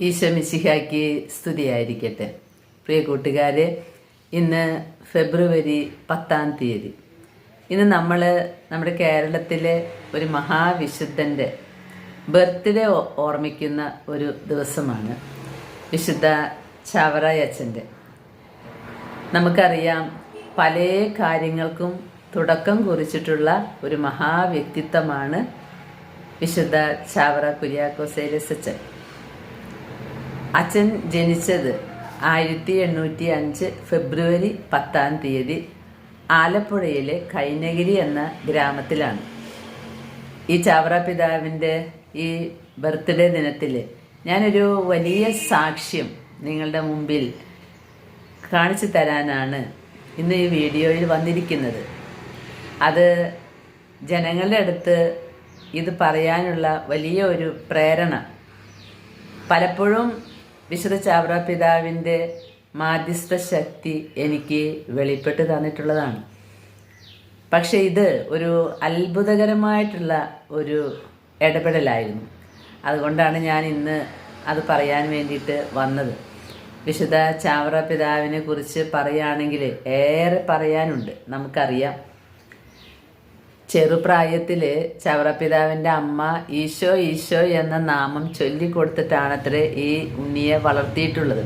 ഈശോ മിശിഹായ്ക്ക് സ്തുതിയായിരിക്കട്ടെ. പ്രിയ കൂട്ടുകാരെ, ഇന്ന് ഫെബ്രുവരി 10. ഇന്ന് നമ്മുടെ കേരളത്തിലെ ഒരു മഹാവിശുദ്ധൻ്റെ ബർത്ത്ഡേ ഓർമ്മിക്കുന്ന ഒരു ദിവസമാണ്. വിശുദ്ധ ചാവറയച്ചൻ്റെ. നമുക്കറിയാം, പല കാര്യങ്ങൾക്കും തുടക്കം കുറിച്ചിട്ടുള്ള ഒരു മഹാവ്യക്തിത്വമാണ് വിശുദ്ധ ചാവറ കുര്യാക്കോസേലസച്ചൻ. അച്ഛൻ ജനിച്ചത് 1805 ഫെബ്രുവരി 10 ആലപ്പുഴയിലെ കൈനഗിരി എന്ന ഗ്രാമത്തിലാണ്. ഈ ചാവറ പിതാവിൻ്റെ ഈ ബർത്ത്ഡേ ദിനത്തിൽ ഞാനൊരു വലിയ സാക്ഷ്യം നിങ്ങളുടെ മുമ്പിൽ കാണിച്ചു തരാനാണ് ഇന്ന് ഈ വീഡിയോയിൽ വന്നിരിക്കുന്നത്. അത് ജനങ്ങളുടെ അടുത്ത് ഇത് പറയാനുള്ള വലിയ ഒരു പ്രേരണ പലപ്പോഴും വിശുദ്ധ ചാവറ പിതാവിൻ്റെ മാധ്യസ്ഥ ശക്തി എനിക്ക് വെളിപ്പെട്ട് തന്നിട്ടുള്ളതാണ്. പക്ഷെ ഇത് ഒരു അത്ഭുതകരമായിട്ടുള്ള ഒരു ഇടപെടലായിരുന്നു. അതുകൊണ്ടാണ് ഞാൻ ഇന്ന് അത് പറയാൻ വേണ്ടിയിട്ട് വന്നത്. വിശുദ്ധ ചാവറ പിതാവിനെ കുറിച്ച് പറയുകയാണെങ്കിൽ ഏറെ പറയാനുണ്ട്. നമുക്കറിയാം, ചെറുപ്രായത്തിൽ ചാവറ പിതാവിൻ്റെ അമ്മ ഈശോ ഈശോ എന്ന നാമം ചൊല്ലിക്കൊടുത്തിട്ടാണത്രേ ഈ ഉണ്ണിയെ വളർത്തിയിട്ടുള്ളത്.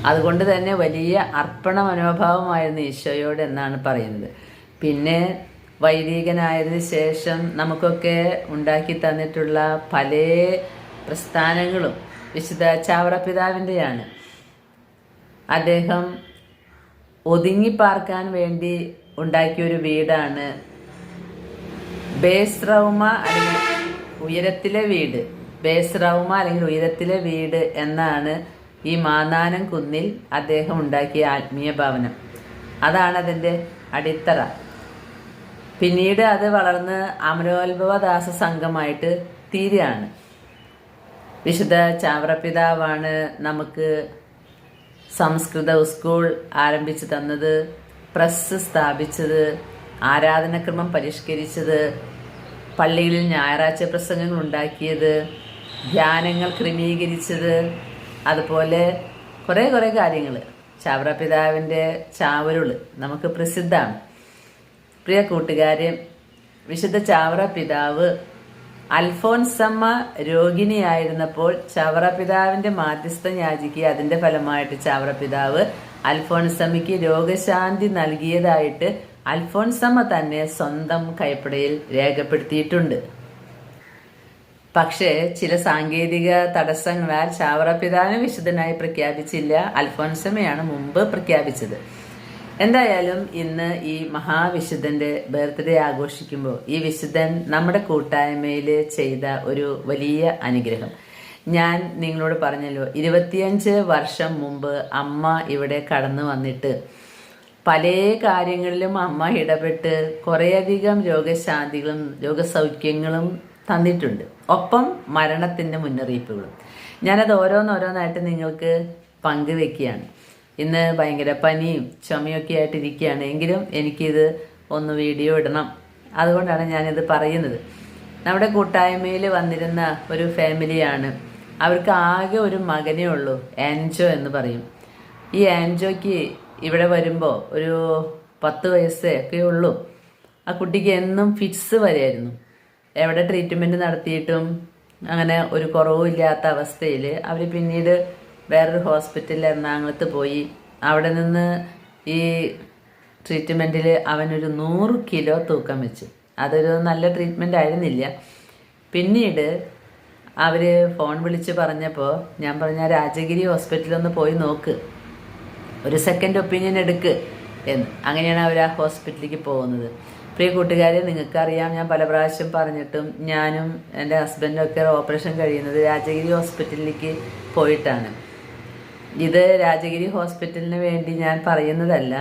അതുകൊണ്ട് തന്നെ വലിയ അർപ്പണ മനോഭാവമായിരുന്നു ഈശോയോട് എന്നാണ് പറയുന്നത്. പിന്നെ വൈദികനായതിനു ശേഷം നമുക്കൊക്കെ ഉണ്ടാക്കി തന്നിട്ടുള്ള പല പ്രസ്ഥാനങ്ങളും വിശുദ്ധ ചാവറ പിതാവിൻ്റെയാണ്. അദ്ദേഹം ഒതുങ്ങിപ്പാർക്കാൻ വേണ്ടി ഉണ്ടാക്കിയൊരു വീടാണ് ബേസ്റൗമ അല്ലെങ്കിൽ ഉയരത്തിലെ വീട്. ബേസ്റൗമ അല്ലെങ്കിൽ ഉയരത്തിലെ വീട് എന്നാണ് ഈ മാന്നാനം കുന്നിൽ അദ്ദേഹം ഉണ്ടാക്കിയ ആത്മീയ ഭവനം. അതാണ് അതിൻ്റെ അടിത്തറ. പിന്നീട് അത് വളർന്ന് അമരോത്ഭവദാസ സംഘമായിട്ട് തീരുകയാണ്. വിശുദ്ധ ചാവറ പിതാവാണ് നമുക്ക് സംസ്കൃത സ്കൂൾ ആരംഭിച്ചു തന്നത്, പ്രസ് സ്ഥാപിച്ചത്, ആരാധനക്രമം പരിഷ്കരിച്ചത്, പള്ളികളിൽ ഞായറാഴ്ച പ്രസംഗങ്ങൾ ഉണ്ടാക്കിയത്, ധ്യാനങ്ങൾ ക്രമീകരിച്ചത്, അതുപോലെ കുറേ കാര്യങ്ങൾ. ചാവറ പിതാവിൻ്റെ ചാവരുൾ നമുക്ക് പ്രസിദ്ധമാണ്. പ്രിയ കൂട്ടുകാരെ, വിശുദ്ധ ചാവറ പിതാവ് അൽഫോൻസമ്മ രോഗിണിയായിരുന്നപ്പോൾ ചാവറ പിതാവിൻ്റെ മാധ്യസ്ഥം യാചിക്കുക. അതിൻ്റെ ഫലമായിട്ട് ചാവറ പിതാവ് അൽഫോൻസമ്മയ്ക്ക് രോഗശാന്തി നൽകിയതായിട്ട് അൽഫോൻസമ്മ തന്നെ സ്വന്തം കൈപ്പടയിൽ രേഖപ്പെടുത്തിയിട്ടുണ്ട്. പക്ഷേ ചില സാങ്കേതിക തടസ്സങ്ങളാൽ ചാവറ പിതാവിനെ വിശുദ്ധനായി പ്രഖ്യാപിച്ചില്ല. അൽഫോൻസമ്മയാണ് മുമ്പ് പ്രഖ്യാപിച്ചത്. എന്തായാലും ഇന്ന് ഈ മഹാവിശുദ്ധൻ്റെ ബർത്ത്ഡേ ആഘോഷിക്കുമ്പോൾ ഈ വിശുദ്ധൻ നമ്മുടെ കൂട്ടായ്മയിൽ ചെയ്ത ഒരു വലിയ അനുഗ്രഹം ഞാൻ നിങ്ങളോട് പറഞ്ഞല്ലോ. 25 വർഷം മുമ്പ് അമ്മ ഇവിടെ കടന്നു വന്നിട്ട് പല കാര്യങ്ങളിലും അമ്മ ഇടപെട്ട് കുറേയധികം രോഗശാന്തികളും രോഗസൗഖ്യങ്ങളും തന്നിട്ടുണ്ട്. ഒപ്പം മരണത്തിൻ്റെ മുന്നറിയിപ്പുകളും. ഞാനത് ഓരോന്നായിട്ട് നിങ്ങൾക്ക് പങ്കുവെക്കുകയാണ്. ഇന്ന് ഭയങ്കര പനിയും ചുമയൊക്കെ ആയിട്ടിരിക്കുകയാണ്. എങ്കിലും എനിക്കിത് ഒന്ന് വീഡിയോ ഇടണം. അതുകൊണ്ടാണ് ഞാനിത് പറയുന്നത്. നമ്മുടെ കൂട്ടായ്മയിൽ വന്നിരുന്ന ഒരു ഫാമിലിയാണ്. അവർക്ക് ആകെ ഒരു മകനേ ഉള്ളൂ, ആൻജോ എന്ന് പറയും. ഈ ആൻജോയ്ക്ക് ഇവിടെ വരുമ്പോൾ ഒരു 10 വയസ്സേ ഒക്കെ ഉള്ളൂ. ആ കുട്ടിക്ക് എന്നും ഫിറ്റ്സ് വരെയായിരുന്നു. എവിടെ ട്രീറ്റ്മെൻറ്റ് നടത്തിയിട്ടും അങ്ങനെ ഒരു കുറവുമില്ലാത്ത അവസ്ഥയിൽ അവർ പിന്നീട് വേറൊരു ഹോസ്പിറ്റലിൽ എറണാകുളത്ത് പോയി. അവിടെ നിന്ന് ഈ ട്രീറ്റ്മെൻറ്റിൽ അവനൊരു 100 കിലോ തൂക്കം വെച്ചു. അതൊരു നല്ല ട്രീറ്റ്മെൻ്റ് ആയിരുന്നില്ല. പിന്നീട് അവർ ഫോൺ വിളിച്ച് പറഞ്ഞപ്പോൾ ഞാൻ പറഞ്ഞ രാജഗിരി ഹോസ്പിറ്റലൊന്ന് പോയി നോക്ക്, ഒരു സെക്കൻഡ് ഒപ്പീനിയൻ എടുക്ക് എന്ന്. അങ്ങനെയാണ് അവർ ആ ഹോസ്പിറ്റലിലേക്ക് പോകുന്നത്. പ്രിയ കൂട്ടുകാരെ, നിങ്ങൾക്കറിയാം, ഞാൻ പല പ്രാവശ്യം പറഞ്ഞിട്ടും ഞാനും എൻ്റെ ഹസ്ബൻഡും ഒക്കെ ഓപ്പറേഷൻ കഴിയുന്നത് രാജഗിരി ഹോസ്പിറ്റലിലേക്ക് പോയിട്ടാണ്. ഇത് രാജഗിരി ഹോസ്പിറ്റലിന് വേണ്ടി ഞാൻ പറയുന്നതല്ല.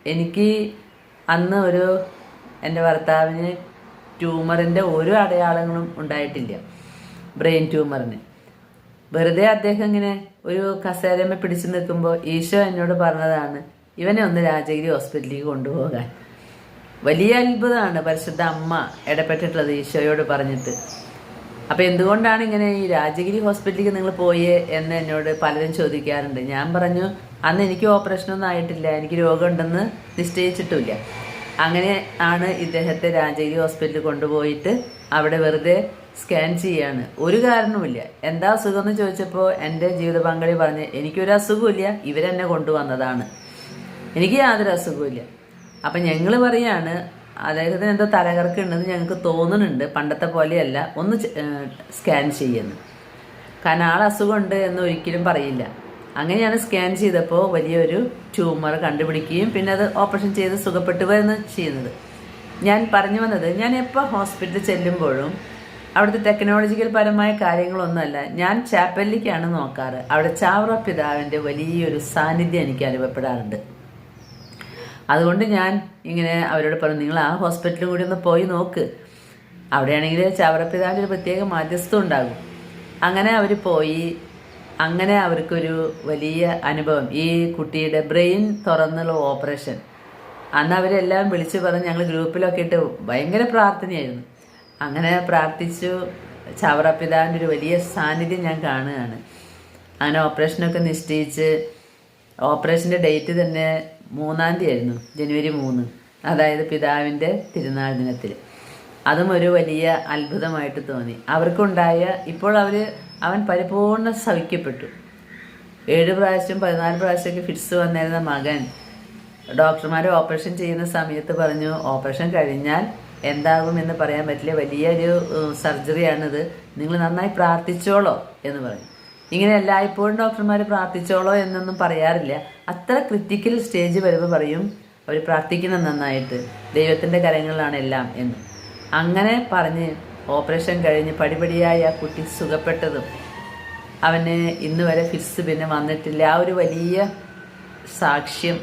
എനിക്ക് അന്ന് എൻ്റെ ഭർത്താവിന് ട്യൂമറിൻ്റെ ഒരു അടയാളങ്ങളും ഉണ്ടായിട്ടില്ല, ബ്രെയിൻ ട്യൂമറിന്. വെറുതെ അദ്ദേഹം ഇങ്ങനെ ഒരു കസേരമ പിടിച്ചു നിൽക്കുമ്പോൾ ഈശോ എന്നോട് പറഞ്ഞതാണ് ഇവനെ ഒന്ന് രാജഗിരി ഹോസ്പിറ്റലിലേക്ക് കൊണ്ടുപോകാൻ. വലിയ അത്ഭുതമാണ് പരിശുദ്ധ അമ്മ ഇടപെട്ടിട്ടുള്ളത് ഈശോയോട് പറഞ്ഞിട്ട്. അപ്പോൾ എന്തുകൊണ്ടാണ് ഇങ്ങനെ ഈ രാജഗിരി ഹോസ്പിറ്റലിലേക്ക് നിങ്ങൾ പോയേ എന്ന് എന്നോട് പലരും ചോദിക്കാറുണ്ട്. ഞാൻ പറഞ്ഞു, അന്ന് എനിക്ക് ഓപ്പറേഷനൊന്നും ആയിട്ടില്ല, എനിക്ക് രോഗമുണ്ടെന്ന് നിശ്ചയിച്ചിട്ടില്ല. അങ്ങനെ ആണ് ഇദ്ദേഹത്തെ രാജഗിരി ഹോസ്പിറ്റലിൽ കൊണ്ടുപോയിട്ട് അവിടെ വെറുതെ സ്കാൻ ചെയ്യാണ്. ഒരു കാരണവുമില്ല. എന്താ അസുഖം എന്ന് ചോദിച്ചപ്പോൾ എൻ്റെ ജീവിത പങ്കാളി പറഞ്ഞ്, എനിക്കൊരു അസുഖമില്ല, ഇവരെന്നെ കൊണ്ടുവന്നതാണ്, എനിക്ക് യാതൊരു അസുഖമില്ല. അപ്പം ഞങ്ങൾ പറയാണ്, അദ്ദേഹത്തിന് എന്തോ തലകർക്ക് ഉണ്ടെന്ന് ഞങ്ങൾക്ക് തോന്നുന്നുണ്ട്, പണ്ടത്തെ പോലെയല്ല, ഒന്ന് സ്കാൻ ചെയ്യുന്നു. കാരണം ആൾ അസുഖമുണ്ട് എന്ന് ഒരിക്കലും പറയില്ല. അങ്ങനെയാണ് സ്കാൻ ചെയ്തപ്പോൾ വലിയൊരു ട്യൂമർ കണ്ടുപിടിക്കുകയും പിന്നെ അത് ഓപ്പറേഷൻ ചെയ്ത് സുഖപ്പെട്ടു വരുന്ന ചെയ്യുന്നത്. ഞാൻ പറഞ്ഞു വന്നത്, ഞാൻ എപ്പോൾ ഹോസ്പിറ്റലിൽ ചെല്ലുമ്പോഴും അവിടുത്തെ ടെക്നോളജിക്കൽ പരമായ കാര്യങ്ങളൊന്നുമല്ല, ഞാൻ ചാപ്പലിലേക്കാണ് നോക്കാറ്. അവിടെ ചാവറ പിതാവിൻ്റെ വലിയൊരു സാന്നിധ്യം എനിക്ക് അനുഭവപ്പെടാറുണ്ട്. അതുകൊണ്ട് ഞാൻ ഇങ്ങനെ അവരോട് പറഞ്ഞു, നിങ്ങൾ ആ ഹോസ്പിറ്റലും കൂടി ഒന്ന് പോയി നോക്ക്, അവിടെയാണെങ്കിൽ ചാവറപ്പിതാവിൻ്റെ ഒരു പ്രത്യേക മാധ്യസ്ഥം ഉണ്ടാകും. അങ്ങനെ അവർ പോയി. അങ്ങനെ അവർക്കൊരു വലിയ അനുഭവം, ഈ കുട്ടിയുടെ ബ്രെയിൻ തുറന്നുള്ള ഓപ്പറേഷൻ. അന്ന് അവരെല്ലാം വിളിച്ചു പറഞ്ഞ് ഞങ്ങൾ ഗ്രൂപ്പിലൊക്കെ ഇട്ട് ഭയങ്കര പ്രാർത്ഥനയായിരുന്നു. അങ്ങനെ പ്രാർത്ഥിച്ചു. ചാവറപ്പിതാവിൻ്റെ ഒരു വലിയ സാന്നിധ്യം ഞാൻ കാണുകയാണ്. അങ്ങനെ ഓപ്പറേഷനൊക്കെ നിശ്ചയിച്ച്, ഓപ്പറേഷൻ്റെ ഡേറ്റ് തന്നെ 3-ാം തീയതി ആയിരുന്നു, ജനുവരി 3, അതായത് പിതാവിൻ്റെ തിരുനാൾ ദിനത്തിൽ. അതും ഒരു വലിയ അത്ഭുതമായിട്ട് തോന്നി. അവർക്കുണ്ടായ, ഇപ്പോൾ അവൻ പരിപൂർണ്ണ സൗഖ്യപ്പെട്ടു. 7 പ്രാവശ്യം 14 പ്രാവശ്യമൊക്കെ ഫിറ്റ്സ് വന്നിരുന്ന മകൻ ഡോക്ടർമാർ ഓപ്പറേഷൻ ചെയ്യുന്ന സമയത്ത് പറഞ്ഞു, ഓപ്പറേഷൻ കഴിഞ്ഞാൽ എന്താകുമെന്ന് പറയാൻ പറ്റില്ല, വലിയൊരു സർജറിയാണിത്, നിങ്ങൾ നന്നായി പ്രാർത്ഥിച്ചോളോ എന്ന് പറഞ്ഞു. ഇങ്ങനെ എല്ലായ്പ്പോഴും ഡോക്ടർമാർ പ്രാർത്ഥിച്ചോളോ എന്നൊന്നും പറയാറില്ല. അത്ര ക്രിറ്റിക്കൽ സ്റ്റേജ് വരുമ്പോൾ പറയും അവർ പ്രാർത്ഥിക്കണം നന്നായിട്ട്, ദൈവത്തിൻ്റെ കരങ്ങളിലാണ് എല്ലാം എന്ന്. അങ്ങനെ പറഞ്ഞ് ഓപ്പറേഷൻ കഴിഞ്ഞ് പടിപടിയായി ആ കുട്ടി സുഖപ്പെട്ടതും അവന് ഇന്ന് വരെ ഫിറ്റ്സ് പിന്നെ വന്നിട്ടില്ല. ആ ഒരു വലിയ സാക്ഷ്യം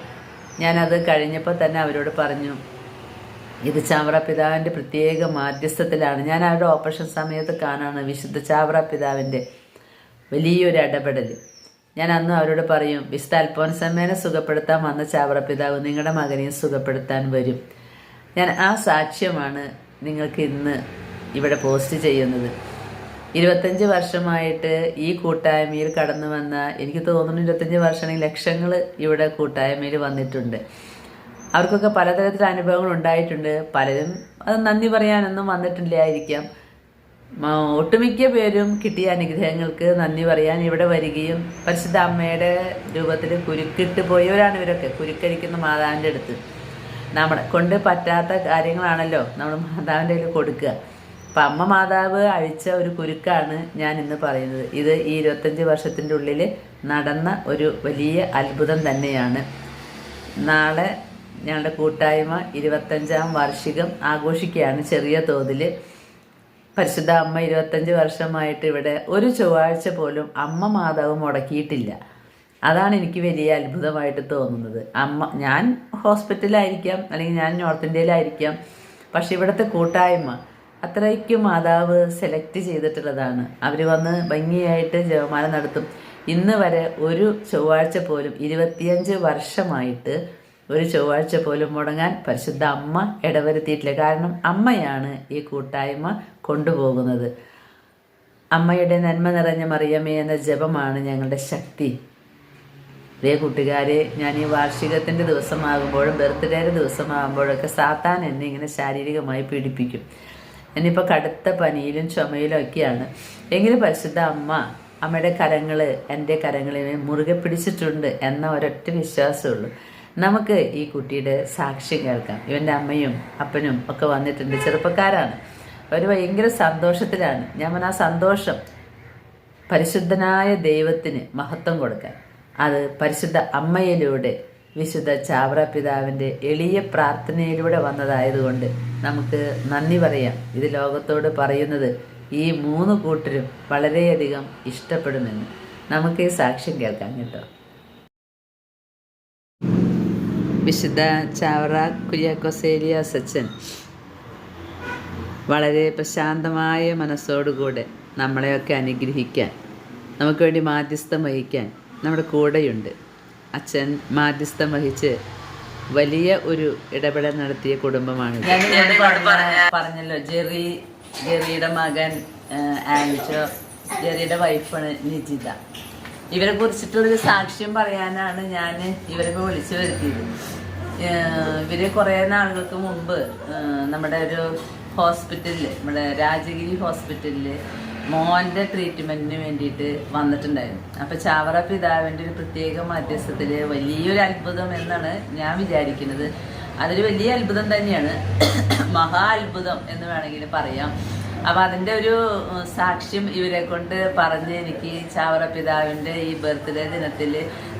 ഞാനത് കഴിഞ്ഞപ്പോൾ തന്നെ അവരോട് പറഞ്ഞു, ഇത് ചാവറ പിതാവിൻ്റെ പ്രത്യേക മാധ്യസ്ഥത്തിലാണ്. ഞാൻ അവരുടെ ഓപ്പറേഷൻ സമയത്ത് കാണാണ് വിശുദ്ധ ചാവറ പിതാവിൻ്റെ വലിയൊരു ഇടപെടൽ. ഞാൻ അന്ന് അവരോട് പറയും, വിശുദ്ധ അൽഫോൻസാമ്മേനെ സുഖപ്പെടുത്താൻ വന്ന ചാവറ പിതാവ് നിങ്ങളുടെ മകനെയും സുഖപ്പെടുത്താൻ വരും. ഞാൻ ആ സാക്ഷ്യമാണ് നിങ്ങൾക്ക് ഇന്ന് ഇവിടെ പോസ്റ്റ് ചെയ്യുന്നത്. 25 വർഷമായിട്ട് ഈ കൂട്ടായ്മയിൽ കടന്നു വന്ന, എനിക്ക് തോന്നുന്നു 25 വർഷമാണെങ്കിൽ ലക്ഷങ്ങൾ ഇവിടെ കൂട്ടായ്മയിൽ വന്നിട്ടുണ്ട്. അവർക്കൊക്കെ പലതരത്തിലുള്ള അനുഭവങ്ങൾ ഉണ്ടായിട്ടുണ്ട്. പലരും അത് നന്ദി പറയാനൊന്നും വന്നിട്ടില്ലായിരിക്കാം. ഒട്ടുമിക്ക പേരും കിട്ടിയ അനുഗ്രഹങ്ങൾക്ക് നന്ദി പറയാൻ ഇവിടെ വരികയും പരിശുദ്ധ അമ്മയുടെ രൂപത്തിൽ കുരുക്കിട്ട് പോയവരാണ് ഇവരൊക്കെ. കുരുക്കഴിക്കുന്ന മാതാവിൻ്റെ അടുത്ത് നമ്മളെ കൊണ്ട് പറ്റാത്ത കാര്യങ്ങളാണല്ലോ നമ്മൾ മാതാവിൻ്റെ കയ്യിൽ കൊടുക്കുക. അപ്പം അമ്മ മാതാവ് അഴിച്ച ഒരു കുരുക്കാണ് ഞാൻ ഇന്ന് പറയുന്നത്. ഇത് ഈ 25 വർഷത്തിൻ്റെ ഉള്ളിൽ നടന്ന ഒരു വലിയ അത്ഭുതം തന്നെയാണ്. നാളെ ഞങ്ങളുടെ കൂട്ടായ്മ 25-ാം വാർഷികം ആഘോഷിക്കുകയാണ് ചെറിയ തോതിൽ. പരിശുദ്ധ അമ്മ 25 വർഷമായിട്ട് ഇവിടെ ഒരു ചൊവ്വാഴ്ച പോലും അമ്മ മാതാവ് മുടക്കിയിട്ടില്ല. അതാണ് എനിക്ക് വലിയ അത്ഭുതമായിട്ട് തോന്നുന്നത്. ഞാൻ ഹോസ്പിറ്റലായിരിക്കാം, അല്ലെങ്കിൽ ഞാൻ നോർത്ത് ഇന്ത്യയിലായിരിക്കാം, പക്ഷെ ഇവിടുത്തെ കൂട്ടായ്മ അത്രയ്ക്കും മാതാവ് സെലക്ട് ചെയ്തിട്ടുള്ളതാണ്. അവർ വന്ന് ഭംഗിയായിട്ട് ജപമാല നടത്തും. ഇന്ന് വരെ ഒരു ചൊവ്വാഴ്ച പോലും 25 വർഷമായിട്ട് ഒരു ചൊവ്വാഴ്ച പോലും മുടങ്ങാൻ പരിശുദ്ധ അമ്മ ഇടവരുത്തിയിട്ടില്ല. കാരണം അമ്മയാണ് ഈ കൂട്ടായ്മ കൊണ്ടുപോകുന്നത്. അമ്മയുടെ നന്മ നിറഞ്ഞ മറിയമേ എന്ന ജപമാണ് ഞങ്ങളുടെ ശക്തി. അതേ കൂട്ടുകാരെ, ഞാൻ ഈ വാർഷികത്തിൻ്റെ ദിവസമാകുമ്പോഴും ബർത്ത്ഡേയുടെ ദിവസമാകുമ്പോഴൊക്കെ സാത്താൻ എന്നെ ഇങ്ങനെ ശാരീരികമായി പീഡിപ്പിക്കും. എന്നിപ്പോൾ കടുത്ത പനിയിലും ചുമയിലും ഒക്കെയാണ്. എങ്കിലും പരിശുദ്ധ അമ്മയുടെ കരങ്ങൾ എൻ്റെ കരങ്ങളിനെ മുറുകെ പിടിച്ചിട്ടുണ്ട് എന്ന ഒരൊറ്റ വിശ്വാസമുള്ളൂ. നമുക്ക് ഈ കുട്ടിയുടെ സാക്ഷ്യം കേൾക്കാം. ഇവൻ്റെ അമ്മയും അപ്പനും ഒക്കെ വന്നിട്ടുണ്ട്, ചെറുപ്പക്കാരാണ്. അവർ ഭയങ്കര സന്തോഷത്തിലാണ്. ഞാൻ ആ സന്തോഷം പരിശുദ്ധനായ ദൈവത്തിന് മഹത്വം കൊടുക്കാൻ, അത് പരിശുദ്ധ അമ്മയിലൂടെ വിശുദ്ധ ചാവറ പിതാവിൻ്റെ എളിയ പ്രാർത്ഥനയിലൂടെ വന്നതായതുകൊണ്ട് നമുക്ക് നന്ദി പറയാം. ഇത് ലോകത്തോട് പറയുന്നത് ഈ 3 കൂട്ടരും വളരെയധികം ഇഷ്ടപ്പെടുമെന്ന്. നമുക്ക് ഈ സാക്ഷ്യം കേൾക്കാം കേട്ടോ. വിശുദ്ധ ചാവറ കുര്യാക്കോസ് ഏലിയാസ് അച്ഛൻ വളരെ പ്രശാന്തമായ മനസ്സോടുകൂടെ നമ്മളെയൊക്കെ അനുഗ്രഹിക്കാൻ, നമുക്ക് വേണ്ടി മാധ്യസ്ഥം വഹിക്കാൻ നമ്മുടെ കൂടെയുണ്ട്. അച്ഛൻ മാധ്യസ്ഥം വഹിച്ച് വലിയ ഒരു ഇടപെടൽ നടത്തിയ കുടുംബമാണ്. പറഞ്ഞല്ലോ, ജെറി ജെറിയുടെ മകൻ ആൻജോ, ജെറിയുടെ വൈഫാണ് നിജിത. ഇവരെ കുറിച്ചിട്ടുള്ളൊരു സാക്ഷ്യം പറയാനാണ് ഞാൻ ഇവരിപ്പോൾ വിളിച്ചു വരുത്തിയത്. ഇവര് കുറേ നാളുകൾക്ക് മുമ്പ് നമ്മുടെ ഒരു ഹോസ്പിറ്റലിൽ, നമ്മുടെ രാജഗിരി ഹോസ്പിറ്റലിൽ മോൻ്റെ ട്രീറ്റ്മെൻറ്റിന് വേണ്ടിയിട്ട് വന്നിട്ടുണ്ടായിരുന്നു. അപ്പോൾ ചാവറ പിതാവിൻ്റെ ഒരു പ്രത്യേക മധ്യസ്ഥത്തിൽ വലിയൊരു അത്ഭുതം എന്നാണ് ഞാൻ വിചാരിക്കുന്നത്. അതൊരു വലിയ അത്ഭുതം തന്നെയാണ്, മഹാ അത്ഭുതം എന്ന് വേണമെങ്കിൽ പറയാം. അപ്പം അതിൻ്റെ ഒരു സാക്ഷ്യം ഇവരെ കൊണ്ട് പറഞ്ഞ് എനിക്ക് ചാവറ പിതാവിൻ്റെ ഈ ബർത്ത്ഡേ ദിനത്തിൽ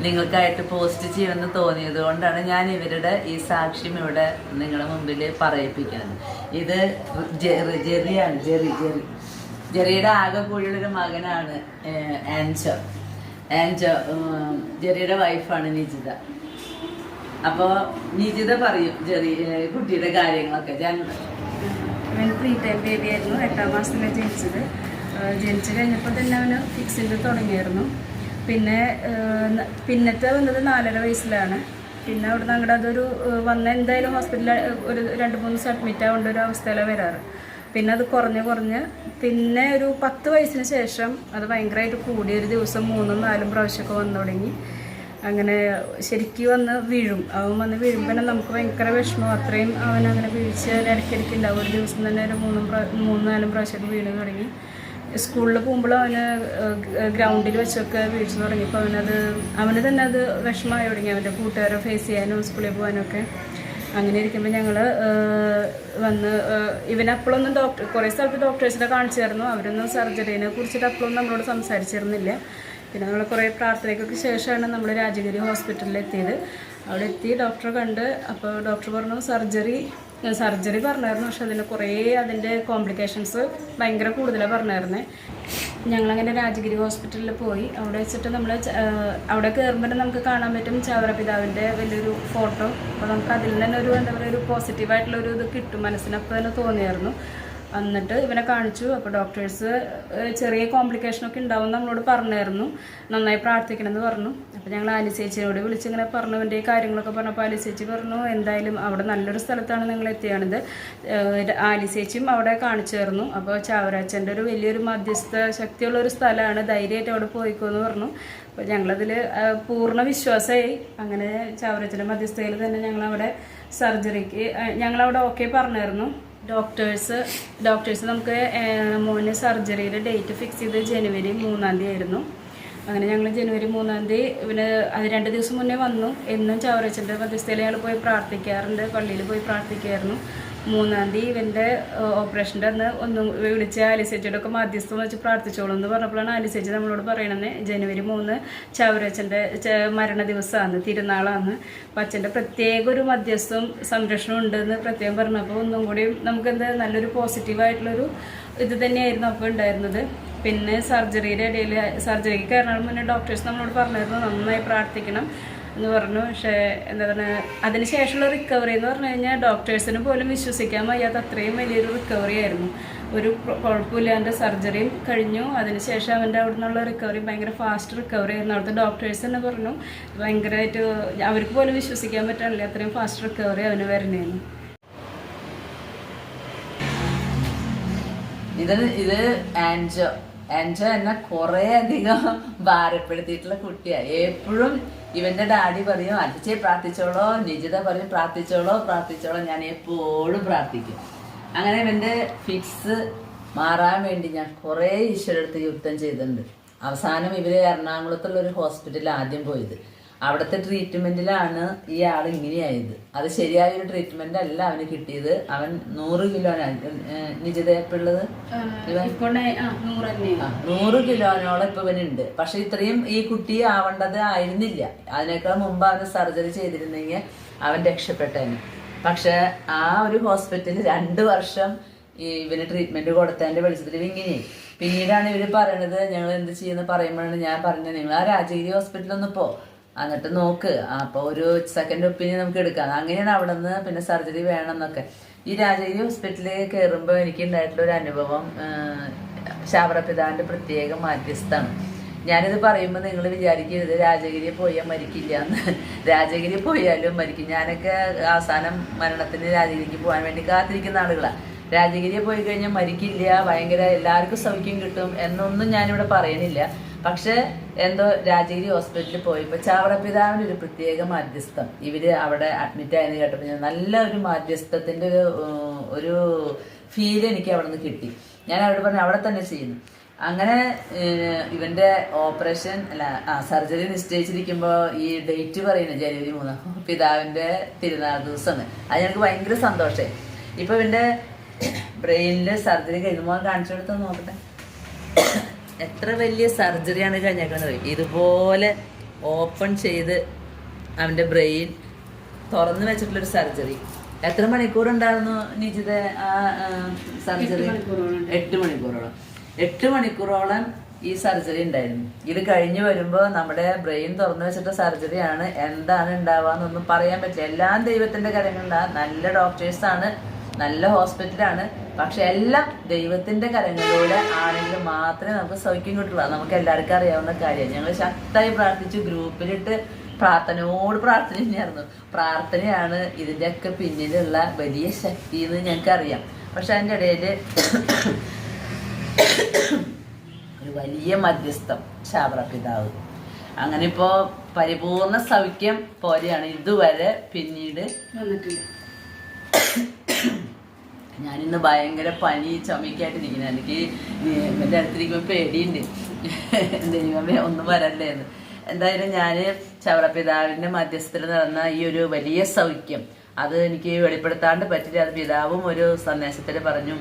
നിങ്ങൾക്കായിട്ട് പോസ്റ്റ് ചെയ്യണമെന്ന് തോന്നിയത് കൊണ്ടാണ് ഞാൻ ഇവരുടെ ഈ സാക്ഷ്യം ഇവിടെ നിങ്ങളുടെ മുമ്പിൽ പറയിപ്പിക്കുന്നത്. ഇത് ജെറിയാണ്. ജെറിയുടെ ആകെ കൂടിയുള്ളൊരു മകനാണ് ആൻജോ. ജെറിയുടെ വൈഫാണ് നിജിത. അപ്പോൾ നിജിത പറയും കുട്ടിയുടെ കാര്യങ്ങളൊക്കെ. പ്രീ ടൈം ബേബി ആയിരുന്നു, 8ാം മാസത്തിലാണ് ജനിച്ചത്. ജനിച്ചു കഴിഞ്ഞപ്പോൾ തന്നെ അവന് ഫിക്സിൻ്റെ തുടങ്ങിയായിരുന്നു. പിന്നത്തെ വന്നത് 4.5 വയസ്സിലാണ്. പിന്നെ അവിടെ നിന്ന് അങ്ങോട്ട് അതൊരു എന്തായാലും ഹോസ്പിറ്റലിൽ ഒരു 2-3 ദിവസം അഡ്മിറ്റ് ആവേണ്ട ഒരു അവസ്ഥയിലാണ് വരാറ്. പിന്നെ അത് കുറഞ്ഞ് പിന്നെ ഒരു 10 വയസ്സിന് ശേഷം അത് ഭയങ്കരമായിട്ട് കൂടി. ഒരു ദിവസം 3-4 പ്രാവശ്യമൊക്കെ വന്നു തുടങ്ങി. അങ്ങനെ ശരിക്കും വന്ന് വീഴും. അവൻ വന്ന് വീഴുമ്പോൾ നമുക്ക് ഭയങ്കര വിഷമം. അത്രയും അവൻ അങ്ങനെ വീഴ്ച ഇടയ്ക്കിടയ്ക്ക് ഉണ്ടാവും. ഒരു ദിവസം തന്നെ ഒരു 3-4 പ്രാവശ്യമൊക്കെ വീണ് തുടങ്ങി. സ്കൂളിൽ പോകുമ്പോൾ അവന് ഗ്രൗണ്ടിൽ വെച്ചൊക്കെ വീഴ്ച തുടങ്ങിയപ്പോൾ അവന് തന്നെ അത് വിഷമമായി തുടങ്ങി. അവൻ്റെ കൂട്ടുകാരെ ഫേസ് ചെയ്യാനും സ്കൂളിൽ പോകാനൊക്കെ. അങ്ങനെ ഇരിക്കുമ്പോൾ ഞങ്ങൾ വന്ന് ഇവനപ്പോഴൊന്നും കുറേ സ്ഥലത്ത് ഡോക്ടേഴ്സിനെ കാണിച്ചായിരുന്നു. അവരൊന്നും സർജറിനെ കുറിച്ചിട്ട് അപ്പോഴൊന്നും നമ്മളോട് സംസാരിച്ചിരുന്നില്ല. പിന്നെ നമ്മൾ കുറേ പ്രാർത്ഥനയ്ക്കൊക്കെ ശേഷമാണ് നമ്മൾ രാജഗിരി ഹോസ്പിറ്റലിൽ എത്തിയത്. അവിടെ എത്തി ഡോക്ടറെ കണ്ട്. അപ്പോൾ ഡോക്ടർ പറഞ്ഞു സർജറി പറഞ്ഞായിരുന്നു. പക്ഷെ അതിൻ്റെ കോംപ്ലിക്കേഷൻസ് ഭയങ്കര കൂടുതലാണ് പറഞ്ഞായിരുന്നേ. ഞങ്ങളങ്ങനെ രാജഗിരി ഹോസ്പിറ്റലിൽ പോയി. അവിടെ വെച്ചിട്ട് അവിടെ കയറുമ്പോൾ നമുക്ക് കാണാൻ പറ്റും ചാവറ പിതാവിൻ്റെ വലിയൊരു ഫോട്ടോ. അപ്പോൾ നമുക്ക് അതിൽ തന്നെ ഒരു പോസിറ്റീവായിട്ടുള്ളൊരു ഇത് കിട്ടും, മനസ്സിനപ്പോൾ തന്നെ തോന്നിയായിരുന്നു. എന്നിട്ട് ഇവനെ കാണിച്ചു. അപ്പോൾ ഡോക്ടേഴ്സ് ചെറിയ കോംപ്ലിക്കേഷനൊക്കെ ഉണ്ടാവും നമ്മളോട് പറഞ്ഞായിരുന്നു, നന്നായി പ്രാർത്ഥിക്കണമെന്ന് പറഞ്ഞു. അപ്പോൾ ഞങ്ങൾ ആലിസേച്ചിയോട് വിളിച്ചിങ്ങനെ പറഞ്ഞു, എൻ്റെ ഈ കാര്യങ്ങളൊക്കെ പറഞ്ഞപ്പോൾ ആലിസേച്ചി പറഞ്ഞു എന്തായാലും അവിടെ നല്ലൊരു സ്ഥലത്താണ് നിങ്ങൾ എത്തിയാണിത്. ആലിസേച്ചിയും അവിടെ കാണിച്ചു തരുന്നു. അപ്പോൾ ചാവറാച്ചൻ്റെ ഒരു വലിയൊരു മധ്യസ്ഥ ശക്തിയുള്ളൊരു സ്ഥലമാണ്, ധൈര്യമായിട്ട് അവിടെ പോയിക്കോന്ന് പറഞ്ഞു. അപ്പോൾ ഞങ്ങളതിൽ പൂർണ്ണ വിശ്വാസമായി. അങ്ങനെ ചാവറാച്ചൻ്റെ മധ്യസ്ഥയിൽ തന്നെ ഞങ്ങളവിടെ സർജറിക്ക് ഞങ്ങളവിടെ ഓക്കെ പറഞ്ഞായിരുന്നു. ഡോക്ടേഴ്സ് നമുക്ക് മോന് സർജറിയുടെ ഡേറ്റ് ഫിക്സ് ചെയ്ത് ജനുവരി 3-ാം തീയതി ആയിരുന്നു. അങ്ങനെ ഞങ്ങൾ ജനുവരി 3-ാം തീയതി അത് 2 ദിവസം മുന്നേ വന്നു. എന്നും ചാവറച്ചൻ്റെ മധ്യസ്ഥയിൽ ഞങ്ങൾ പോയി പ്രാർത്ഥിക്കാറുണ്ട്, പള്ളിയിൽ പോയി പ്രാർത്ഥിക്കായിരുന്നു. 3-ാം തീയതി ഇവൻ്റെ ഓപ്പറേഷൻ്റെ അന്ന് ഒന്നും വിളിച്ച് ആലിസേച്ചിയുടെ ഒക്കെ മധ്യസ്ഥം വെച്ച് പ്രാർത്ഥിച്ചോളൂ എന്ന് പറഞ്ഞപ്പോഴാണ് ആലിസേച്ചി നമ്മളോട് പറയണത് ജനുവരി 3 ചാവറച്ചൻ്റെ മരണ ദിവസമാണ്, തിരുനാളാണ്. അപ്പം അച്ഛൻ്റെ പ്രത്യേക ഒരു മധ്യസ്ഥവും സംരക്ഷണവും ഉണ്ടെന്ന് പ്രത്യേകം പറഞ്ഞപ്പോൾ ഒന്നും കൂടി നമുക്കെന്താ നല്ലൊരു പോസിറ്റീവായിട്ടുള്ളൊരു ഇത് തന്നെയായിരുന്നു അപ്പോൾ ഉണ്ടായിരുന്നത്. പിന്നെ സർജറിക്ക് കയറണം മുന്നേ ഡോക്ടേഴ്സ് നമ്മളോട് പറഞ്ഞായിരുന്നു നന്നായി പ്രാർത്ഥിക്കണം എന്ന് പറഞ്ഞു. പക്ഷേ എന്താ പറയുക, അതിനുശേഷമുള്ള റിക്കവറി എന്ന് പറഞ്ഞു കഴിഞ്ഞാൽ ഡോക്ടേഴ്സിന് പോലും വിശ്വസിക്കാൻ വയ്യാത്ത അത്രയും വലിയൊരു റിക്കവറി ആയിരുന്നു. ഒരു കുഴപ്പമില്ലാണ്ട് സർജറിയും കഴിഞ്ഞു. അതിനുശേഷം അവൻ്റെ അവിടെ നിന്നുള്ള റിക്കവറി ഭയങ്കര ഫാസ്റ്റ് റിക്കവറി ആയിരുന്നു. അവിടുത്തെ ഡോക്ടേഴ്സ് തന്നെ പറഞ്ഞു ഭയങ്കരമായിട്ട് അവർക്ക് പോലും വിശ്വസിക്കാൻ പറ്റാനില്ല, അത്രയും ഫാസ്റ്റ് റിക്കവറി അവന് വരുന്നതായിരുന്നു. ഇത് ആൻജോ എന്നെ കുറേ അധികം ഭാരപ്പെടുത്തിയിട്ടുള്ള കുട്ടിയാണ്. എപ്പോഴും ഇവന്റെ ഡാഡി പറയും അച്ഛേ പ്രാർത്ഥിച്ചോളോ, നിജിത പറയും പ്രാർത്ഥിച്ചോളോ, ഞാൻ എപ്പോഴും പ്രാർത്ഥിക്കും. അങ്ങനെ ഇവന്റെ ഫിക്സ് മാറാൻ വേണ്ടി ഞാൻ കുറേ ഈശ്വരടുത്ത് യുദ്ധം ചെയ്തിട്ടുണ്ട്. അവസാനം ഇവര് എറണാകുളത്തുള്ള ഒരു ഹോസ്പിറ്റലിൽ ആദ്യം പോയത്. അവിടുത്തെ ട്രീറ്റ്മെന്റിലാണ് ഈ ആൾ ഇങ്ങനെയായത്. അത് ശരിയായൊരു ട്രീറ്റ്മെന്റ് അല്ല അവന് കിട്ടിയത്. അവൻ 100 കിലോനാണ് നിജിതയപ്പുള്ളത്, 100 കിലോനോളം ഇപ്പൊ ഇവനുണ്ട്. പക്ഷെ ഇത്രയും ഈ കുട്ടി ആവേണ്ടത് ആയിരുന്നില്ല. അതിനേക്കാൾ മുമ്പ് അവന് സർജറി ചെയ്തിരുന്നെങ്കിൽ അവൻ രക്ഷപ്പെട്ടേനെ. പക്ഷെ ആ ഒരു ഹോസ്പിറ്റലിൽ 2 വർഷം ഇവന് ട്രീറ്റ്മെന്റ് കൊടുത്തതിന്റെ വെളിച്ചത്തിൽ ഇങ്ങനെയായി. പിന്നീടാണ് ഇവര് പറയണത് ഞങ്ങൾ എന്ത് ചെയ്യുന്ന പറയുമ്പോഴാണ് ഞാൻ പറഞ്ഞത് നിങ്ങൾ ആ രാജഗിരി ഹോസ്പിറ്റലൊന്ന് എന്നിട്ട് നോക്ക്, അപ്പോൾ ഒരു സെക്കൻഡ് ഒപ്പീനിയൻ നമുക്ക് എടുക്കാം. അങ്ങനെയാണ് അവിടെ നിന്ന് പിന്നെ സർജറി വേണം എന്നൊക്കെ. ഈ രാജഗിരി ഹോസ്പിറ്റലിൽ കയറുമ്പോൾ എനിക്ക് ഉണ്ടായിട്ടുള്ള ഒരു അനുഭവം ചാവറ പിതാവിൻ്റെ പ്രത്യേക മാധ്യസ്ഥാണ്. ഞാനിത് പറയുമ്പോൾ നിങ്ങൾ വിചാരിക്കരുത് രാജഗിരി പോയാൽ മരിക്കില്ല എന്ന്. രാജഗിരി പോയാലും മരിക്കും. ഞാനൊക്കെ അവസാനം മരണത്തിന് രാജഗിരിക്ക് പോകാൻ വേണ്ടി കാത്തിരിക്കുന്ന ആളുകളാണ്. രാജഗിരിയെ പോയി കഴിഞ്ഞാൽ മരിക്കില്ല, ഭയങ്കര എല്ലാവർക്കും സൗഖ്യം കിട്ടും എന്നൊന്നും ഞാനിവിടെ പറയണില്ല. പക്ഷെ എന്തോ രാജഗിരി ഹോസ്പിറ്റലിൽ പോയപ്പോൾ ചാവറപ്പിതാവിൻ്റെ ഒരു പ്രത്യേക മാധ്യസ്ഥം, ഇവര് അവിടെ അഡ്മിറ്റ് ആയെന്ന് കേട്ടപ്പോൾ ഞാൻ നല്ല ഒരു മാധ്യസ്ഥത്തിന്റെ ഒരു ഫീൽ എനിക്ക് അവിടെ നിന്ന് കിട്ടി. ഞാൻ അവിടെ പറഞ്ഞു അവിടെ തന്നെ ചെയ്യുന്നു. അങ്ങനെ ഇവന്റെ ഓപ്പറേഷൻ സർജറി നിശ്ചയിച്ചിരിക്കുമ്പോൾ ഈ ഡേറ്റ് പറയുന്നത് ജനുവരി 3 പിതാവിന്റെ തിരുനാൾ ദിവസമാണ്. അത് ഞങ്ങൾക്ക് ഭയങ്കര സന്തോഷമായി. ഇപ്പൊ ഇവന്റെ ബ്രെയിനില് സർജറി കഴിഞ്ഞുമ്പോൾ കാണിച്ചു കൊടുത്ത് നോക്കട്ടെ. എത്ര വലിയ സർജറിയാണ് കഴിഞ്ഞേക്കുന്നത്. ഇതുപോലെ ഓപ്പൺ ചെയ്ത് അവന്റെ ബ്രെയിൻ തുറന്നു വെച്ചിട്ടുള്ളൊരു സർജറി. എത്ര മണിക്കൂർ ഉണ്ടായിരുന്നു നിജിത ആ സർജറി? 8 മണിക്കൂറോളം. 8 മണിക്കൂറോളം ഈ സർജറി ഉണ്ടായിരുന്നു. ഇത് കഴിഞ്ഞ് വരുമ്പോൾ നമ്മുടെ ബ്രെയിൻ തുറന്നു വെച്ചിട്ട സർജറിയാണ്. എന്താണ് ഉണ്ടാവാന്നൊന്നും പറയാൻ പറ്റില്ല. എല്ലാം ദൈവത്തിന്റെ കരങ്ങളിലാണ്. നല്ല ഡോക്ടേഴ്സാണ്, നല്ല ഹോസ്പിറ്റലാണ്. പക്ഷെ എല്ലാം ദൈവത്തിന്റെ കരങ്ങളിലൂടെ ആണെങ്കിൽ മാത്രമേ നമുക്ക് സൗഖ്യം കിട്ടുള്ളൂ. നമുക്ക് എല്ലാവർക്കും അറിയാവുന്ന കാര്യം. ഞങ്ങൾ ശക്തമായി പ്രാർത്ഥിച്ചു, ഗ്രൂപ്പിലിട്ട് പ്രാർത്ഥനയോട് പ്രാർത്ഥന തന്നെയായിരുന്നു. പ്രാർത്ഥനയാണ് ഇതിൻ്റെയൊക്കെ പിന്നിലുള്ള വലിയ ശക്തി എന്ന് ഞങ്ങൾക്കറിയാം. പക്ഷെ അതിൻ്റെ ഇടയിൽ ഒരു വലിയ മധ്യസ്ഥം ചാവറപ്പിതാവ്. അങ്ങനെ ഇപ്പോൾ പരിപൂർണ സൗഖ്യം പോലെയാണ് ഇതുവരെ പിന്നീട് വന്നിട്ടില്ല. ഞാനിന്ന് ഭയങ്കര പനി ചുമക്കായിട്ടിരിക്കുന്നത്. എനിക്ക് എൻ്റെ അടുത്തിരിക്കുമ്പോൾ പേടിയുണ്ട്, ദൈവമേ ഒന്നും വരല്ലേ എന്ന്. എന്തായാലും ഞാൻ ചവറപ്പിതാവിൻ്റെ മധ്യസ്ഥത്തിൽ നടന്ന ഈ ഒരു വലിയ സൗഖ്യം അത് എനിക്ക് വെളിപ്പെടുത്താണ്ട് പറ്റില്ല. അത് പിതാവും ഒരു സന്ദേശത്തിൽ പറഞ്ഞു.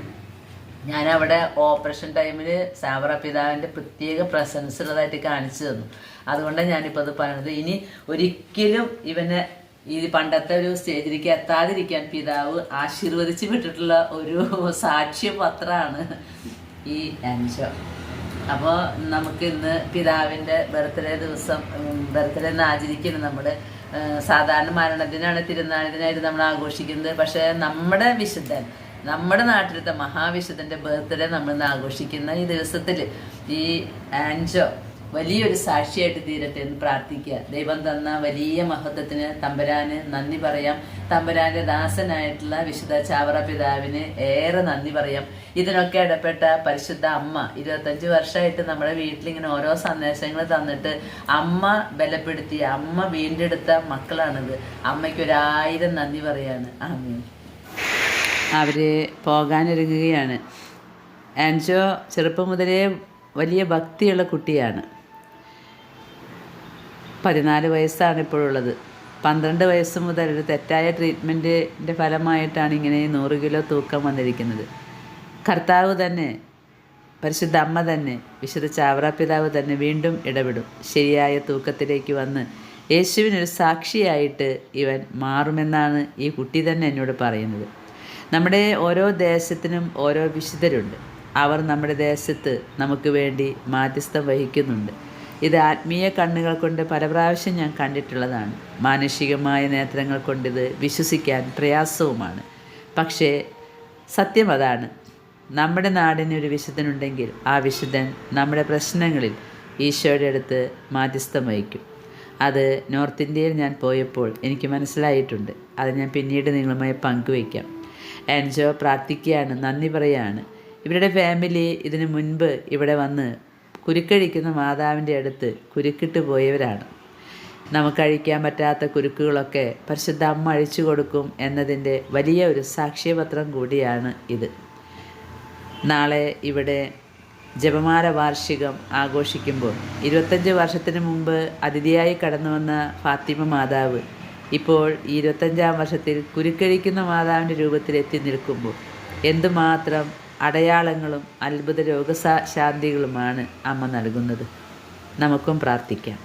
ഞാൻ അവിടെ ഓപ്പറേഷൻ ടൈമിൽ ചവറപ്പിതാവിൻ്റെ പ്രത്യേക പ്രസൻസ് ഉള്ളതായിട്ട് കാണിച്ചു തന്നു. അതുകൊണ്ടാണ് ഞാനിപ്പോൾ അത് പറയുന്നത്. ഇനി ഒരിക്കലും ഇവനെ ഈ പണ്ടത്തെ ഒരു സ്റ്റേജിലേക്ക് എത്താതിരിക്കാൻ പിതാവ് ആശീർവദിച്ച് വിട്ടിട്ടുള്ള ഒരു സാക്ഷ്യപത്രമാണ് ഈ ആൻജോ. അപ്പോൾ നമുക്ക് ഇന്ന് പിതാവിൻ്റെ ബർത്ത്ഡേ ദിവസം, ബർത്ത്ഡേ എന്ന് ആചരിക്കുന്നത് നമ്മൾ സാധാരണ മരണദിനാണ്, തിരുനാളിനായിട്ട് നമ്മൾ ആഘോഷിക്കുന്നത്. പക്ഷേ നമ്മുടെ വിശുദ്ധൻ, നമ്മുടെ നാട്ടിലത്തെ മഹാവിശുദ്ധൻ്റെ ബർത്ത്ഡേ നമ്മൾ ഇന്ന് ആഘോഷിക്കുന്ന ഈ ദിവസത്തിൽ ഈ ആൻജോ വലിയൊരു സാക്ഷിയായിട്ട് തീരട്ടെ എന്ന് പ്രാർത്ഥിക്കുക. ദൈവം തന്ന വലിയ മഹത്വത്തിന് തമ്പുരാന് നന്ദി പറയാം. തമ്പുരാന്റെ ദാസനായിട്ടുള്ള വിശുദ്ധ ചാവറ പിതാവിന് ഏറെ നന്ദി പറയാം. ഇതിനൊക്കെ ഇടപെട്ട പരിശുദ്ധ അമ്മ 25 വർഷമായിട്ട് നമ്മുടെ വീട്ടിലിങ്ങനെ ഓരോ സന്ദേശങ്ങൾ തന്നിട്ട് അമ്മ ബലപ്പെടുത്തിയ, അമ്മ വീണ്ടെടുത്ത മക്കളാണിത്. അമ്മയ്ക്ക് 1000 നന്ദി പറയാണ്. ആമേൻ. അവര് പോകാനൊരുങ്ങുകയാണ്. ആൻജോ ചെറുപ്പം മുതലേ വലിയ ഭക്തിയുള്ള കുട്ടിയാണ്. 14 വയസ്സാണ് ഇപ്പോഴുള്ളത്. 12 വയസ്സ് മുതൽ ഒരു തെറ്റായ ട്രീറ്റ്മെൻറ്റിൻ്റെ ഫലമായിട്ടാണ് ഇങ്ങനെ 100 കിലോ തൂക്കം വന്നിരിക്കുന്നത്. കർത്താവ് തന്നെ, പരിശുദ്ധ അമ്മ തന്നെ, വിശുദ്ധ ചാവറ പിതാവ് തന്നെ വീണ്ടും ഇടപെടും. ശരിയായ തൂക്കത്തിലേക്ക് വന്ന് യേശുവിനൊരു സാക്ഷിയായിട്ട് ഇവൻ മാറുമെന്നാണ് ഈ കുട്ടി തന്നെ എന്നോട് പറയുന്നത്. നമ്മുടെ ഓരോ ദേശത്തിനും ഓരോ വിശുദ്ധരുണ്ട്. അവർ നമ്മുടെ ദേശത്ത് നമുക്ക് വേണ്ടി മാധ്യസ്ഥം വഹിക്കുന്നുണ്ട്. ഇത് ആത്മീയ കണ്ണുകൾ കൊണ്ട് പല പ്രാവശ്യം ഞാൻ കണ്ടിട്ടുള്ളതാണ്. മാനുഷികമായ നേത്രങ്ങൾ കൊണ്ടിത് വിശ്വസിക്കാൻ പ്രയാസവുമാണ്. പക്ഷേ സത്യം അതാണ്. നമ്മുടെ നാടിന് ഒരു വിശുദ്ധനുണ്ടെങ്കിൽ ആ വിശുദ്ധൻ നമ്മുടെ പ്രശ്നങ്ങളിൽ ഈശോയുടെ അടുത്ത് മാധ്യസ്ഥം വഹിക്കും. അത് നോർത്ത് ഇന്ത്യയിൽ ഞാൻ പോയപ്പോൾ എനിക്ക് മനസ്സിലായിട്ടുണ്ട്. അത് ഞാൻ പിന്നീട് നിങ്ങളുമായി പങ്കുവയ്ക്കാം. ആൻജോ പ്രാർത്ഥിക്കുകയാണ്, നന്ദി പറയുകയാണ്. ഇവരുടെ ഫാമിലി ഇതിനു മുൻപ് ഇവിടെ വന്ന് കുരുക്കഴിക്കുന്ന മാതാവിൻ്റെ അടുത്ത് കുരുക്കിട്ട് പോയവരാണ്. നമുക്കഴിക്കാൻ പറ്റാത്ത കുരുക്കുകളൊക്കെ പരിശുദ്ധ അമ്മ അഴിച്ചു കൊടുക്കും എന്നതിൻ്റെ വലിയ ഒരു സാക്ഷ്യപത്രം കൂടിയാണ് ഇത്. നാളെ ഇവിടെ ജപമാല വാർഷികം ആഘോഷിക്കുമ്പോൾ 25 വർഷത്തിന് മുമ്പ് അതിഥിയായി കടന്നു വന്ന ഫാത്തിമ മാതാവ് ഇപ്പോൾ ഈ 25-ാം വർഷത്തിൽ കുരുക്കഴിക്കുന്ന മാതാവിൻ്റെ രൂപത്തിൽ എത്തി നിൽക്കുമ്പോൾ എന്തുമാത്രം അടയാളങ്ങളും അത്ഭുത രോഗശാന്തികളുമാണ് അമ്മ നൽകുന്നത്. നമുക്കും പ്രാർത്ഥിക്കാം.